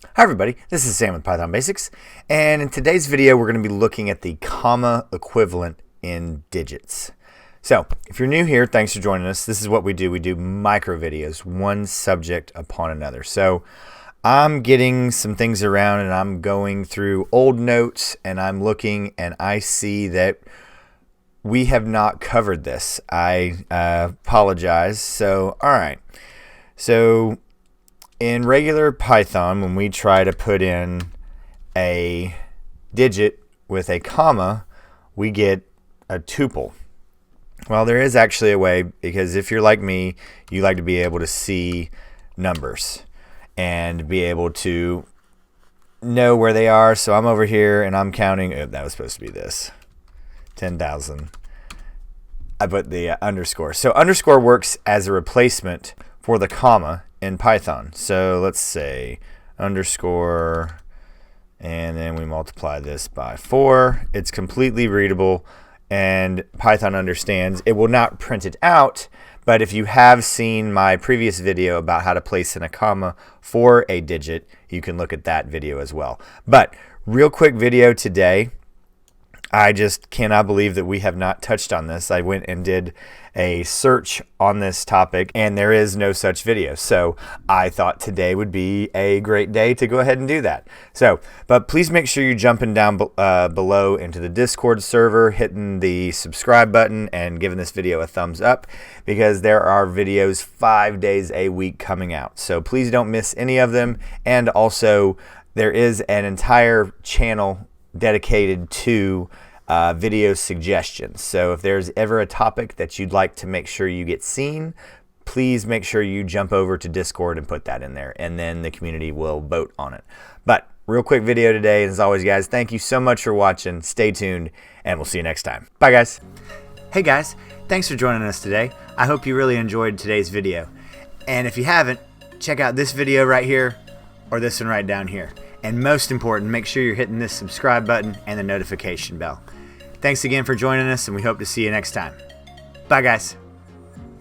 Hi everybody, this is Sam with Python Basics, and in today's video we're going to be looking at the comma equivalent in digits. So, if you're new here, thanks for joining us. This is what we do. We do micro videos, one subject upon another. So, I'm getting some things around and I'm going through old notes and I'm looking and I see that we have not covered this. I apologize. So, alright. So, in regular Python, when we try to put in a digit with a comma, we get a tuple. Well, there is actually a way, because if you're like me, you like to be able to see numbers and be able to know where they are. So I'm over here and I'm counting. Oh, that was supposed to be this. 10,000. I put the underscore. So underscore works as a replacement for the comma in Python. So let's say underscore, and then we multiply this by 4. It's completely readable, and Python understands. It will not print it out, but if you have seen my previous video about how to place in a comma for a digit, you can look at that video as well. But real quick video today. I just cannot believe that we have not touched on this. I went and did a search on this topic and there is no such video. So I thought today would be a great day to go ahead and do that. So, but please make sure you're jumping down below into the Discord server, hitting the subscribe button and giving this video a thumbs up, because there are videos 5 days a week coming out. So please don't miss any of them. And also there is an entire channel dedicated to video suggestions. So if there's ever a topic that you'd like to make sure you get seen, please make sure you jump over to Discord and put that in there, and then the community will vote on it. But real quick video today, and as always guys, thank you so much for watching. Stay tuned and we'll see you next time. Bye guys. Hey guys, thanks for joining us today. I hope you really enjoyed today's video, and if you haven't, check out this video right here or this one right down here. And most important, make sure you're hitting this subscribe button and the notification bell. Thanks again for joining us, and we hope to see you next time. Bye, guys.